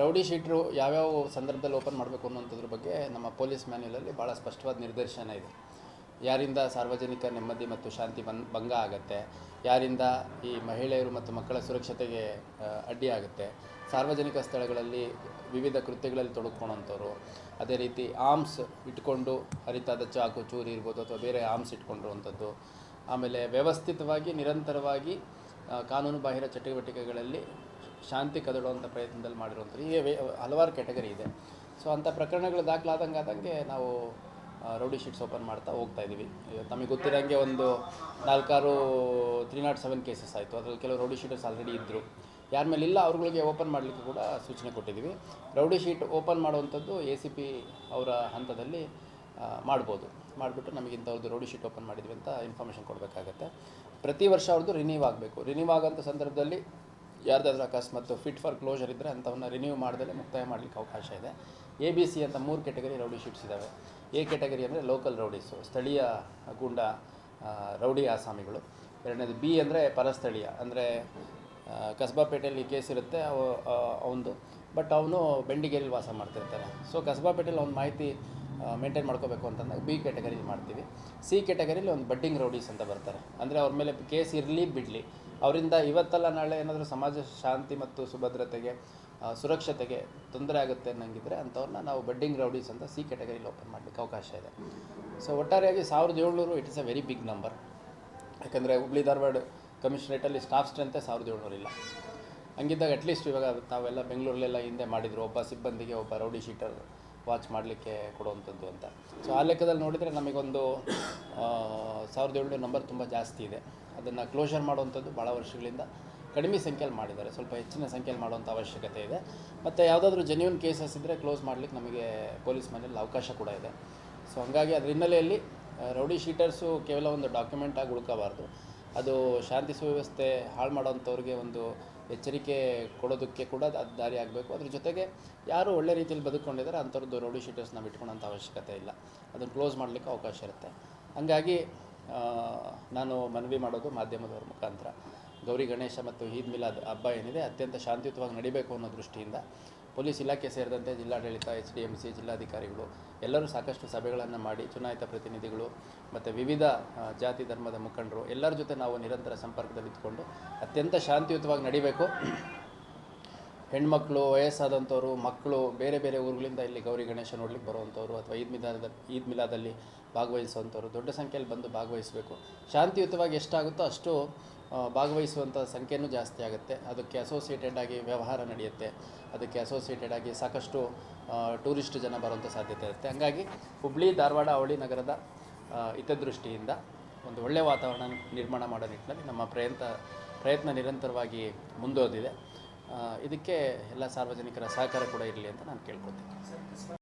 Rowdy ಶೀಟ್ರು ಯಾವ್ಯಾವ ಸಂದರ್ಭದಲ್ಲಿ open ಮಾಡಬೇಕು ಅನ್ನೋಂಥದ್ರ ಬಗ್ಗೆ ನಮ್ಮ ಪೊಲೀಸ್ ಮ್ಯಾನ್ಯುಲಲ್ಲಿ ಭಾಳ ಸ್ಪಷ್ಟವಾದ ನಿರ್ದೇಶನ ಇದೆ. ಯಾರಿಂದ ಸಾರ್ವಜನಿಕ ನೆಮ್ಮದಿ ಮತ್ತು ಶಾಂತಿ ಭಂಗ ಆಗುತ್ತೆ, ಯಾರಿಂದ ಈ ಮಹಿಳೆಯರು ಮತ್ತು ಮಕ್ಕಳ ಸುರಕ್ಷತೆಗೆ ಅಡ್ಡಿ ಆಗುತ್ತೆ, ಸಾರ್ವಜನಿಕ ಸ್ಥಳಗಳಲ್ಲಿ ವಿವಿಧ ಕೃತ್ಯಗಳಲ್ಲಿ ತೊಡಗಿಕೊಳ್ಳೋಂಥವ್ರು, ಅದೇ ರೀತಿ ಆರ್ಮ್ಸ್ ಇಟ್ಕೊಂಡು ಹರಿತಾದ ಚಾಕು ಚೂರಿ ಇರ್ಬೋದು ಅಥವಾ ಬೇರೆ ಆರ್ಮ್ಸ್ ಇಟ್ಕೊಂಡಿರುವಂಥದ್ದು, ಆಮೇಲೆ ವ್ಯವಸ್ಥಿತವಾಗಿ ನಿರಂತರವಾಗಿ ಕಾನೂನು ಬಾಹಿರ ಚಟುವಟಿಕೆಗಳಲ್ಲಿ ಶಾಂತಿ ಕದಡುವಂಥ ಪ್ರಯತ್ನದಲ್ಲಿ ಮಾಡಿರುವಂಥದ್ದು ಹೀಗೆ ಹಲವಾರು ಕ್ಯಾಟಗರಿ ಇದೆ. ಸೊ ಅಂಥ ಪ್ರಕರಣಗಳು ದಾಖಲಾದಂಗೆ ನಾವು ರೌಡಿ ಶೀಟ್ಸ್ ಓಪನ್ ಮಾಡ್ತಾ ಹೋಗ್ತಾ ಇದ್ದೀವಿ. ತಮಗೆ ಗೊತ್ತಿರೋಂಗೆ ಒಂದು 4-6 307 ಕೇಸಸ್ ಆಯಿತು. ಅದರಲ್ಲಿ ಕೆಲವು ರೌಡಿ ಶೀಟರ್ಸ್ ಆಲ್ರೆಡಿ ಇದ್ದರು. ಯಾರ ಮೇಲೆ ಇಲ್ಲ ಅವ್ರುಗಳಿಗೆ ಓಪನ್ ಮಾಡಲಿಕ್ಕೆ ಕೂಡ ಸೂಚನೆ ಕೊಟ್ಟಿದ್ದೀವಿ. ರೌಡಿ ಶೀಟ್ ಓಪನ್ ಮಾಡುವಂಥದ್ದು ACP ಅವರ ಹಂತದಲ್ಲಿ ಮಾಡಿಬಿಟ್ಟು ನಮಗೆ ಇಂಥವ್ರದ್ದು ರೌಡಿ ಶೀಟ್ ಓಪನ್ ಮಾಡಿದ್ವಿ ಅಂತ ಇನ್ಫಾರ್ಮೇಷನ್ ಕೊಡಬೇಕಾಗತ್ತೆ. ಪ್ರತಿ ವರ್ಷ ಅವ್ರದ್ದು ರಿನ್ಯೂ ಆಗಬೇಕು. ರಿನ್ಯೂ ಆಗೋಂಥ ಸಂದರ್ಭದಲ್ಲಿ ಯಾರ್ದಾದ್ರೂ ಅಕಸ್ಮಾತ್ ಫಿಟ್ ಫಾರ್ ಕ್ಲೋಜರ್ ಇದ್ದರೆ ಅಂಥವನ್ನ ರಿನ್ಯೂ ಮಾಡ್ದಲೇ ಮುಕ್ತಾಯ ಮಾಡಲಿಕ್ಕೆ ಅವಕಾಶ ಇದೆ. ABC ಅಂತ 3 ಕ್ಯಾಟಗರಿ ರೌಡಿ ಶೀಟ್ಸ್ ಇದ್ದಾವೆ. A ಕ್ಯಾಟಗರಿ ಅಂದರೆ ಲೋಕಲ್ ರೌಡೀಸು, ಸ್ಥಳೀಯ ಗೂಂಡ ರೌಡಿ ಆಸಾಮಿಗಳು. ಎರಡನೇದು B ಅಂದರೆ ಪರಸ್ಥಳೀಯ, ಅಂದರೆ ಕಸ್ಬಾಪೇಟೆಯಲ್ಲಿ ಕೇಸ್ ಇರುತ್ತೆ ಅವನು, ಬಟ್ ಅವನು ಬೆಂಡಿಗೇರಿಯಲ್ಲಿ ವಾಸ ಮಾಡ್ತಿರ್ತಾನೆ. ಸೊ ಕಸ್ಬಾಪೇಟೆಯಲ್ಲಿ ಅವ್ನ ಮಾಹಿತಿ ಮೇಂಟೈನ್ ಮಾಡ್ಕೋಬೇಕು ಅಂತಂದಾಗ B ಕ್ಯಾಟಗರಿಲಿ ಮಾಡ್ತೀವಿ. C ಕ್ಯಾಟಗರಿಲಿ ಒಂದು ಬಡ್ಡಿಂಗ್ ರೌಡೀಸ್ ಅಂತ ಬರ್ತಾರೆ. ಅಂದರೆ ಅವ್ರ ಮೇಲೆ ಕೇಸ್ ಇರಲಿ ಬಿಡಲಿ, ಅವರಿಂದ ಇವತ್ತಲ್ಲ ನಾಳೆ ಏನಾದರೂ ಸಮಾಜ ಶಾಂತಿ ಮತ್ತು ಸುಭದ್ರತೆಗೆ ಸುರಕ್ಷತೆಗೆ ತೊಂದರೆ ಆಗುತ್ತೆ ಅನ್ನಂಗಿದ್ರೆ ಅಂಥವ್ರನ್ನ ನಾವು ಬಡ್ಡಿಂಗ್ ರೌಡೀಸ್ ಅಂತ C ಕ್ಯಾಟಗರಿಲಿ ಓಪನ್ ಮಾಡಲಿಕ್ಕೆ ಅವಕಾಶ ಇದೆ. ಸೊ ಒಟ್ಟಾರೆಯಾಗಿ 1700 it is a very big number. ಯಾಕಂದರೆ ಹುಬ್ಳಿ ಧಾರವಾಡ ಕಮಿಷನರೇಟಲ್ಲಿ ಸ್ಟಾಫ್ ಸ್ಟ್ರೆಂತೆ 1700 ಇಲ್ಲ. ಹಂಗಿದ್ದಾಗ ಅಟ್ಲೀಸ್ಟ್ ಇವಾಗ ತಾವೆಲ್ಲ ಬೆಂಗಳೂರಲ್ಲೆಲ್ಲ ಹಿಂದೆ ಮಾಡಿದರು, ಒಬ್ಬ ಸಿಬ್ಬಂದಿಗೆ ಒಬ್ಬ ರೌಡಿ ಶೀಟರ್ ವಾಚ್ ಮಾಡಲಿಕ್ಕೆ ಕೊಡುವಂಥದ್ದು ಅಂತ. ಸೊ ಆ ಲೆಕ್ಕದಲ್ಲಿ ನೋಡಿದರೆ ನಮಗೊಂದು 1700 ನಂಬರ್ ತುಂಬ ಜಾಸ್ತಿ ಇದೆ. ಅದನ್ನು ಕ್ಲೋಷರ್ ಮಾಡುವಂಥದ್ದು ಭಾಳ ವರ್ಷಗಳಿಂದ ಕಡಿಮೆ ಸಂಖ್ಯೆಯಲ್ಲಿ ಮಾಡಿದ್ದಾರೆ. ಸ್ವಲ್ಪ ಹೆಚ್ಚಿನ ಸಂಖ್ಯೆಯಲ್ಲಿ ಮಾಡುವಂಥ ಅವಶ್ಯಕತೆ ಇದೆ. ಮತ್ತು ಯಾವುದಾದ್ರೂ ಜೆನ್ಯೂನ್ ಕೇಸಸ್ ಇದ್ದರೆ ಕ್ಲೋಸ್ ಮಾಡಲಿಕ್ಕೆ ನಮಗೆ ಪೊಲೀಸ್ ಮನೆಯಲ್ಲಿ ಅವಕಾಶ ಕೂಡ ಇದೆ. ಸೊ ಹಂಗಾಗಿ ಅದರ ಹಿನ್ನೆಲೆಯಲ್ಲಿ ರೌಡಿ ಶೀಟರ್ಸು ಕೇವಲ ಒಂದು ಡಾಕ್ಯುಮೆಂಟ್ ಆಗಿ ಉಳ್ಕೋಬಾರ್ದು. ಅದು ಶಾಂತಿ ಸುವ್ಯವಸ್ಥೆ ಹಾಳು ಮಾಡೋವಂಥವ್ರಿಗೆ ಒಂದು ಎಚ್ಚರಿಕೆ ಕೊಡೋದಕ್ಕೆ ಕೂಡ ಅದು ದಾರಿ ಆಗಬೇಕು. ಅದ್ರ ಜೊತೆಗೆ ಯಾರು ಒಳ್ಳೆ ರೀತಿಯಲ್ಲಿ ಬದುಕೊಂಡಿದ್ದಾರೆ ಅಂಥವ್ರದ್ದು ರೌಡಿ ಶೀಟರ್ಸ್ ನಾವು ಇಟ್ಕೊಳ್ಳೋಂಥ ಅವಶ್ಯಕತೆ ಇಲ್ಲ. ಅದನ್ನು ಕ್ಲೋಸ್ ಮಾಡಲಿಕ್ಕೆ ಅವಕಾಶ ಇರುತ್ತೆ. ಹಂಗಾಗಿ ನಾನು ಮನವಿ ಮಾಡೋದು ಮಾಧ್ಯಮದವ್ರ ಮುಖಾಂತರ, ಗೌರಿ ಗಣೇಶ ಮತ್ತು ಈದ್ ಮಿಲಾದ್ ಹಬ್ಬ ಏನಿದೆ ಅತ್ಯಂತ ಶಾಂತಿಯುತವಾಗಿ ನಡಿಬೇಕು ಅನ್ನೋ ದೃಷ್ಟಿಯಿಂದ ಪೊಲೀಸ್ ಇಲಾಖೆ ಸೇರಿದಂತೆ ಜಿಲ್ಲಾಡಳಿತ, HDMC, ಜಿಲ್ಲಾಧಿಕಾರಿಗಳು ಎಲ್ಲರೂ ಸಾಕಷ್ಟು ಸಭೆಗಳನ್ನು ಮಾಡಿ ಚುನಾಯಿತ ಪ್ರತಿನಿಧಿಗಳು ಮತ್ತು ವಿವಿಧ ಜಾತಿ ಧರ್ಮದ ಮುಖಂಡರು ಎಲ್ಲರ ಜೊತೆ ನಾವು ನಿರಂತರ ಸಂಪರ್ಕದಲ್ಲಿ ಇದ್ಕೊಂಡು ಅತ್ಯಂತ ಶಾಂತಿಯುತವಾಗಿ ನಡಿಬೇಕು. ಹೆಣ್ಮಕ್ಳು, ವಯಸ್ಸಾದಂಥವ್ರು, ಮಕ್ಕಳು ಬೇರೆ ಬೇರೆ ಊರುಗಳಿಂದ ಇಲ್ಲಿ ಗೌರಿ ಗಣೇಶ ನೋಡ್ಲಿಕ್ಕೆ ಬರುವಂಥವ್ರು ಅಥವಾ ಈದ್ ಮಿಲಾದಲ್ಲಿ ಭಾಗವಹಿಸುವಂಥವ್ರು ದೊಡ್ಡ ಸಂಖ್ಯೆಯಲ್ಲಿ ಬಂದು ಭಾಗವಹಿಸಬೇಕು. ಶಾಂತಿಯುತವಾಗಿ ಎಷ್ಟಾಗುತ್ತೋ ಅಷ್ಟು ಭಾಗವಹಿಸುವಂಥ ಸಂಖ್ಯೆಯೂ ಜಾಸ್ತಿ ಆಗುತ್ತೆ. ಅದಕ್ಕೆ ಅಸೋಸಿಯೇಟೆಡ್ ಆಗಿ ವ್ಯವಹಾರ ನಡೆಯುತ್ತೆ. ಅದಕ್ಕೆ ಅಸೋಸಿಯೇಟೆಡ್ ಆಗಿ ಸಾಕಷ್ಟು ಟೂರಿಸ್ಟ್ ಜನ ಬರುವಂಥ ಸಾಧ್ಯತೆ ಇರುತ್ತೆ. ಹಂಗಾಗಿ ಹುಬ್ಳಿ ಧಾರವಾಡ ಅವಳಿ ನಗರದ ಹಿತದೃಷ್ಟಿಯಿಂದ ಒಂದು ಒಳ್ಳೆಯ ವಾತಾವರಣ ನಿರ್ಮಾಣ ಮಾಡೋ ನಿಟ್ಟಿನಲ್ಲಿ ನಮ್ಮ ಪ್ರಯತ್ನ ನಿರಂತರವಾಗಿ ಮುಂದುವರೆದಿದೆ. ಇದಕ್ಕೆ ಎಲ್ಲ ಸಾರ್ವಜನಿಕರ ಸಹಕಾರ ಕೂಡ ಇರಲಿ ಅಂತ ನಾನು ಕೇಳ್ಕೊತೀನಿ.